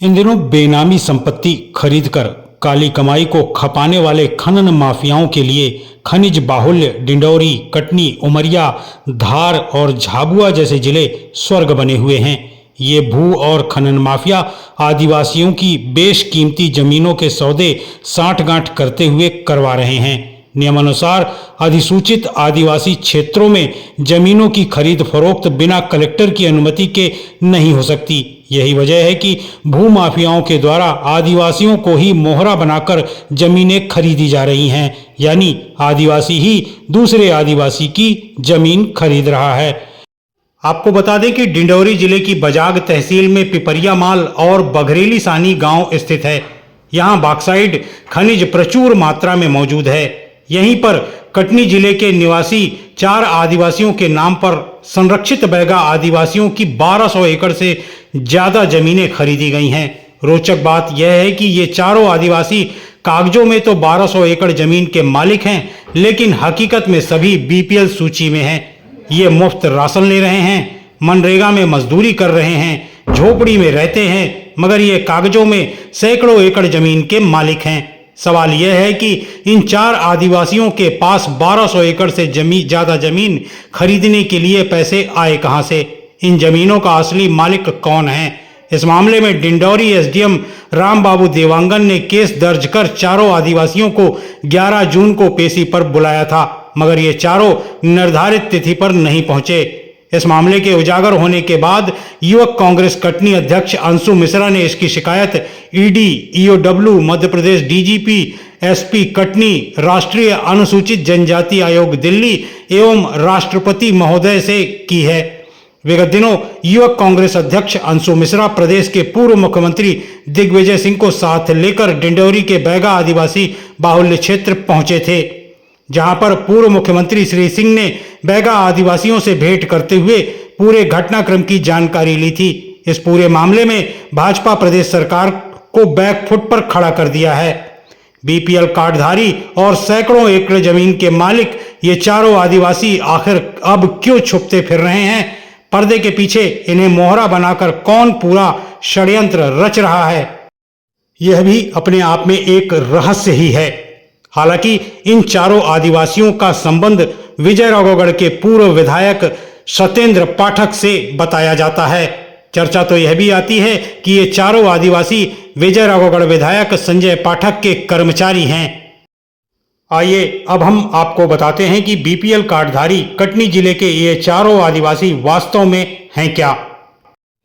इन दिनों बेनामी संपत्ति खरीदकर काली कमाई को खपाने वाले खनन माफियाओं के लिए खनिज बाहुल्य डिंडौरी, कटनी, उमरिया, धार और झाबुआ जैसे जिले स्वर्ग बने हुए हैं। ये भू और खनन माफिया आदिवासियों की बेशकीमती जमीनों के सौदे साठगांठ करते हुए करवा रहे हैं। नियमानुसार अधिसूचित आदिवासी क्षेत्रों में जमीनों की खरीद फरोख्त बिना कलेक्टर की अनुमति के नहीं हो सकती। यही वजह है कि भूमाफियाओं के द्वारा आदिवासियों को ही मोहरा बनाकर जमीनें खरीदी जा रही हैं, यानी आदिवासी ही दूसरे आदिवासी की जमीन खरीद रहा है। आपको बता दें कि डिंडौरी जिले की बजाग तहसील में पिपरिया माल और बघरेली सानी गांव स्थित है। यहां बॉक्साइट खनिज प्रचुर मात्रा में मौजूद है। यहीं पर कटनी जिले के निवासी 4 आदिवासियों के नाम पर संरक्षित बैगा आदिवासियों की 1200 एकड़ से ज्यादा जमीनें खरीदी गई हैं। रोचक बात यह है कि ये चारों आदिवासी कागजों में तो 1200 एकड़ जमीन के मालिक हैं, लेकिन हकीकत में सभी बीपीएल सूची में हैं। ये मुफ्त राशन ले रहे हैं, मनरेगा में मजदूरी कर रहे हैं, झोपड़ी में रहते हैं, मगर ये कागजों में सैकड़ों एकड़ जमीन के मालिक हैं। सवाल यह है कि इन 4 आदिवासियों के पास 1200 एकड़ से ज्यादा जमीन खरीदने के लिए पैसे आए कहां से? इन जमीनों का असली मालिक कौन है? इस मामले में डिंडौरी एसडीएम रामबाबू देवांगन ने केस दर्ज कर चारों आदिवासियों को 11 जून को पेशी पर बुलाया था, मगर ये चारों निर्धारित तिथि पर नहीं पहुंचे। इस मामले के उजागर होने के बाद युवक कांग्रेस कटनी अध्यक्ष अंशु मिश्रा ने इसकी शिकायत ED, EOW, Madhya Pradesh DGP, SP Katni, राष्ट्रीय अनुसूचित जनजाति आयोग दिल्ली एवं राष्ट्रपति महोदय से की है। विगत दिनों युवक कांग्रेस अध्यक्ष अंशु मिश्रा प्रदेश के पूर्व मुख्यमंत्री दिग्विजय सिंह को साथ लेकर डिंडौरी के बैगा आदिवासी बाहुल्य क्षेत्र पहुंचे थे, जहां पर पूर्व मुख्यमंत्री श्री सिंह ने बैगा आदिवासियों से भेंट करते हुए पूरे घटनाक्रम की जानकारी ली थी। इस पूरे मामले में भाजपा प्रदेश सरकार को बैकफुट पर खड़ा कर दिया है। बीपीएल कार्डधारी और सैकड़ों एकड़ जमीन के मालिक ये चारों आदिवासी आखिर अब क्यों छुपते फिर रहे हैं? पर्दे के पीछे इन्हें मोहरा बनाकर कौन पूरा षड्यंत्र रच रहा है? यह भी अपने आप में एक रहस्य ही है। हालांकि इन चारों आदिवासियों का संबंध विजय राघवगढ़ के पूर्व विधायक सत्येंद्र पाठक से बताया जाता है। चर्चा तो यह भी आती है कि ये चारों आदिवासी विजय राघवगढ़ विधायक संजय पाठक के कर्मचारी हैं। आइए अब हम आपको बताते हैं कि बीपीएल कार्डधारी कटनी जिले के ये चारों आदिवासी वास्तव में हैं क्या।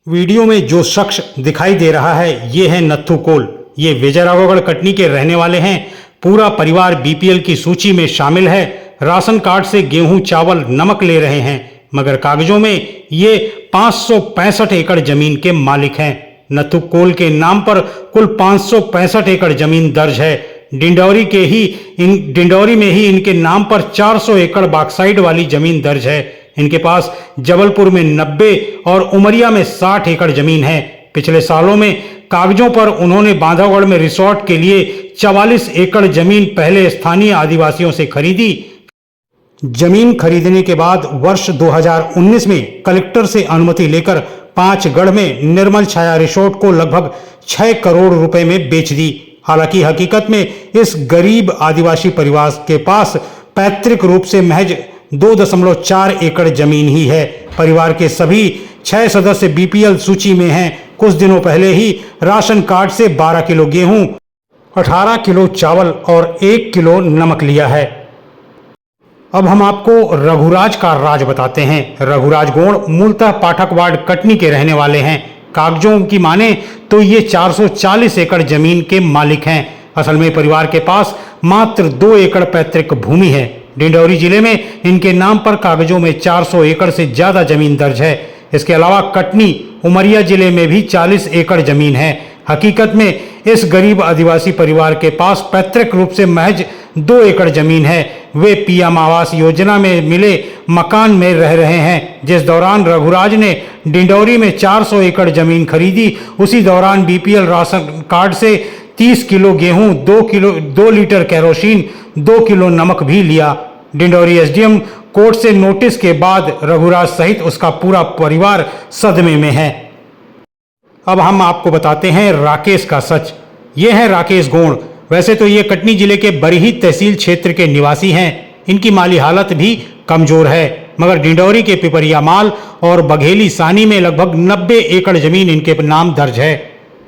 वीडियो में जो शख्स दिखाई दे रहा है ये है नत्थू कोल। ये विजय राघवगढ़ कटनी के रहने वाले हैं। पूरा परिवार बीपीएल की सूची में शामिल है। राशन कार्ड से गेहूं, चावल, नमक ले रहे हैं, मगर कागजों में ये 565 एकड़ जमीन के मालिक हैं। नत्थू कोल के नाम पर कुल 565 एकड़ जमीन दर्ज है। डिंडौरी में ही इनके नाम पर 400 एकड़ बॉक्साइट वाली जमीन दर्ज है। इनके पास जबलपुर में 90 और उमरिया में 60 एकड़ जमीन है। पिछले सालों में कागजों पर उन्होंने बांधवगढ़ में रिसोर्ट के लिए 44 एकड़ जमीन पहले स्थानीय आदिवासियों से खरीदी। जमीन खरीदने के बाद वर्ष 2019 में कलेक्टर से अनुमति लेकर 5 गढ़ में निर्मल छाया रिसोर्ट को लगभग 6 करोड़ रुपए में बेच दी। हालांकि हकीकत में इस गरीब आदिवासी परिवार के पास पैतृक रूप से महज 2.4 एकड़ जमीन ही है। परिवार के सभी 6 सदस्य बीपीएल सूची में हैं। कुछ दिनों पहले ही राशन कार्ड से 12 किलो गेहूं, 18 किलो चावल और 1 किलो नमक लिया है। अब हम आपको रघुराज का राज बताते हैं। रघुराज गोंड मूलतः पाठक वार्ड कटनी के रहने वाले हैं। कागजों की माने तो ये 440 एकड़ जमीन के मालिक हैं। असल में परिवार के पास मात्र 2 एकड़ पैतृक भूमि है। डिंडौरी जिले में इनके नाम पर कागजों में 400 एकड़ से ज्यादा जमीन दर्ज है। इसके अलावा कटनी, उमरिया जिले में भी 40 एकड़ जमीन है। हकीकत में इस गरीब आदिवासी परिवार के पास पैतृक रूप से महज 2 एकड़ जमीन है। वे पीएम आवास योजना में मिले मकान में रह रहे हैं। जिस दौरान रघुराज ने डिंडौरी में 400 एकड़ जमीन खरीदी, उसी दौरान बीपीएल राशन कार्ड से 30 किलो गेहूं, 2 लीटर केरोसिन, 2 किलो नमक भी लिया। डिंडौरी एसडीएम कोर्ट से नोटिस के बाद रघुराज सहित उसका पूरा परिवार सदमे में है। अब हम आपको बताते हैं राकेश का सच। ये है राकेश गोंड। वैसे तो ये कटनी जिले के बरही तहसील क्षेत्र के निवासी हैं। इनकी माली हालत भी कमजोर है, मगर डिंडौरी के पिपरिया माल और बघेली सानी में लगभग 90 एकड़ जमीन इनके नाम दर्ज है।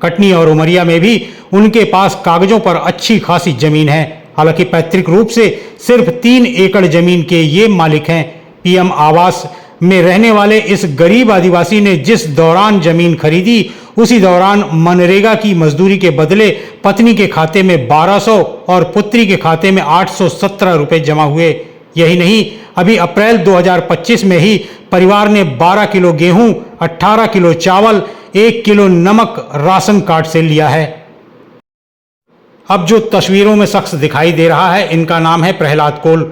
कटनी और उमरिया में भी उनके पास कागजों पर अच्छी खासी जमीन है। हालांकि पैतृक रूप से सिर्फ 3 एकड़ जमीन के ये मालिक हैं। पीएम आवास में रहने वाले इस गरीब आदिवासी ने जिस दौरान जमीन खरीदी, उसी दौरान मनरेगा की मजदूरी के बदले पत्नी के खाते में 1200 और पुत्री के खाते में 817 रुपए जमा हुए। यही नहीं, अभी अप्रैल 2025 में ही परिवार ने 12 किलो गेहूं, 18 किलो चावल, 1 किलो नमक राशन कार्ड से लिया है। अब जो तस्वीरों में शख्स दिखाई दे रहा है, इनका नाम है प्रहलाद कोल।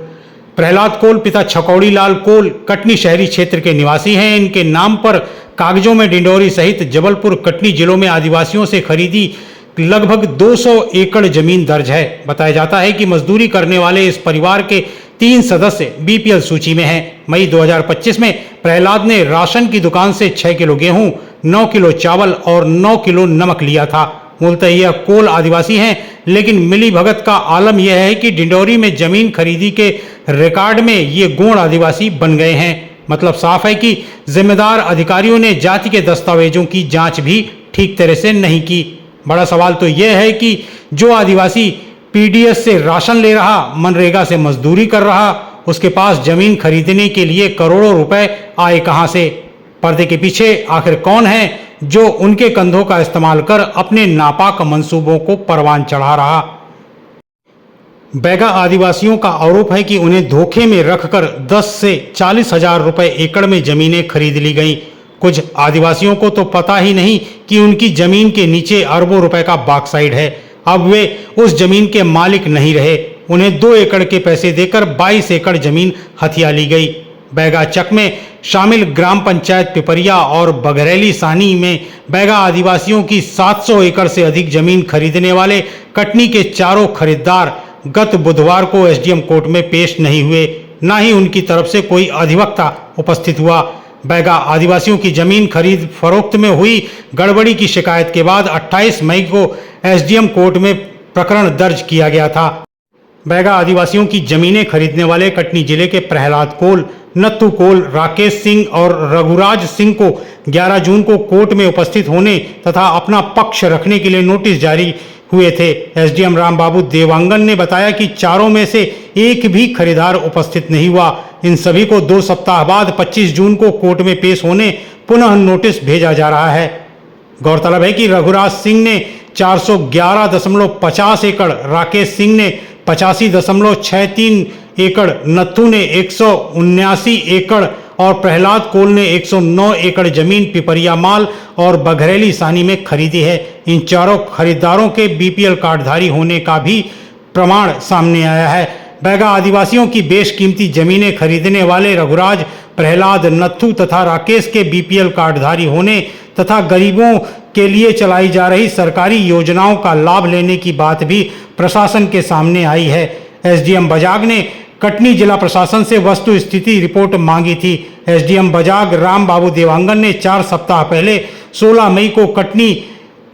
प्रहलाद कोल पिता छकौड़ी लाल कोल कटनी शहरी क्षेत्र के निवासी हैं। इनके नाम पर कागजों में डिंडौरी सहित जबलपुर, कटनी जिलों में आदिवासियों से खरीदी लगभग 200 एकड़ जमीन दर्ज है। बताया जाता है कि मजदूरी करने वाले इस परिवार के 3 सदस्य बीपीएल सूची में हैं। मई 2025 में प्रहलाद ने राशन की दुकान से 6 किलो गेहूं, 9 किलो चावल और 9 किलो नमक लिया था। मूलतः यह कोल आदिवासी हैं, लेकिन मिली भगत का आलम यह है कि डिंडौरी में जमीन खरीदी के रिकॉर्ड में ये गोंड आदिवासी बन गए हैं। मतलब साफ है कि जिम्मेदार अधिकारियों ने जाति के दस्तावेजों की जांच भी ठीक तरह से नहीं की। बड़ा सवाल तो यह है कि जो आदिवासी पीडीएस से राशन ले रहा, मनरेगा से मजदूरी कर रहा, उसके पास जमीन खरीदने के लिए करोड़ों रुपए आए कहां से? पर्दे के पीछे आखिर कौन है जो उनके कंधों का इस्तेमाल कर अपने नापाक मंसूबों को परवान चढ़ा रहा? बैगा आदिवासियों का आरोप है कि उन्हें धोखे में रखकर 10 से 40 हजार रुपए एकड़ में जमीनें खरीद ली गईं। कुछ आदिवासियों को तो पता ही नहीं कि उनकी जमीन के नीचे अरबों रुपए का बॉक्साइट है। अब वे उस जमीन के मालिक नहीं रहे। उन्हें 2 एकड़ के पैसे देकर 22 एकड़ जमीन हथिया ली गई। बैगा चक में शामिल ग्राम पंचायत पिपरिया और बघरेली सानी में बैगा आदिवासियों की 700 एकड़ से अधिक जमीन खरीदने वाले कटनी के चारों खरीदार गत बुधवार को एसडीएम कोर्ट में पेश नहीं हुए। न ही उनकी तरफ से कोई अधिवक्ता उपस्थित हुआ। बैगा आदिवासियों की जमीन खरीद फरोख्त में हुई गड़बड़ी की शिकायत के बाद 28 मई को एसडीएम कोर्ट में प्रकरण दर्ज किया गया था। बैगा आदिवासियों की जमीनें खरीदने वाले कटनी जिले के प्रहलाद कोल, नत्थू कोल, राकेश सिंह और रघुराज सिंह को 11 जून को कोर्ट में उपस्थित होने तथा अपना पक्ष रखने के लिए नोटिस जारी हुए थे। एसडीएम रामबाबू देवांगन ने बताया कि चारों में से एक भी खरीदार उपस्थित नहीं हुआ। इन सभी को 2 सप्ताह बाद 25 जून को कोर्ट में पेश होने पुनः नोटिस भेजा जा रहा है। गौरतलब है कि रघुराज सिंह ने 411.50 एकड़, राकेश सिंह ने 85.63 एकड़, नत्थू ने 179 एकड़ और प्रहलाद कोल ने 109 एकड़ जमीन पिपरिया माल और बघरेली सानी में खरीदी है। इन चारों खरीदारों के बीपीएल कार्डधारी होने का भी प्रमाण सामने आया है। बैगा आदिवासियों की बेशकीमती जमीनें खरीदने वाले रघुराज, प्रहलाद, नत्थू तथा राकेश के बीपीएल कार्डधारी होने तथा गरीबों के लिए चलाई जा रही सरकारी योजनाओं का लाभ लेने की बात भी प्रशासन के सामने आई है। एसडीएम बजाग ने कटनी जिला प्रशासन से वस्तु स्थिति रिपोर्ट मांगी थी। एसडीएम बजाग रामबाबू देवांगन ने 4 सप्ताह पहले 16 मई को कटनी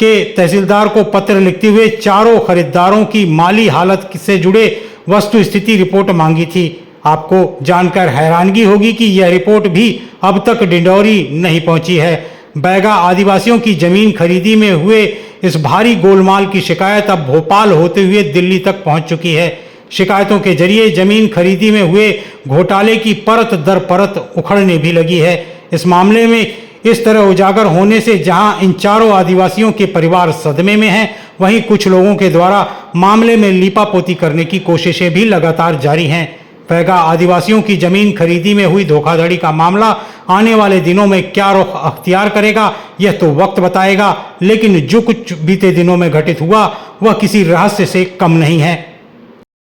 के तहसीलदार को पत्र लिखते हुए चारों खरीदारों की माली हालत से जुड़े वस्तु स्थिति रिपोर्ट मांगी थी। आपको जानकर हैरानगी होगी कि यह रिपोर्ट भी अब तक डिंडौरी नहीं पहुंची है। बैगा आदिवासियों की जमीन खरीदी में हुए इस भारी गोलमाल की शिकायत अब भोपाल होते हुए दिल्ली तक पहुंच चुकी है। शिकायतों के जरिए जमीन खरीदी में हुए घोटाले की परत दर परत उखड़ने भी लगी है। इस मामले में इस तरह उजागर होने से जहां इन चारों आदिवासियों के परिवार सदमे में हैं, वहीं कुछ लोगों के द्वारा मामले में लीपापोती करने की कोशिशें भी लगातार जारी हैं। बैगा आदिवासियों की जमीन खरीदी में हुई धोखाधड़ी का मामला आने वाले दिनों में क्या रुख अख्तियार करेगा, यह तो वक्त बताएगा। लेकिन जो कुछ बीते दिनों में घटित हुआ वह किसी रहस्य से कम नहीं है।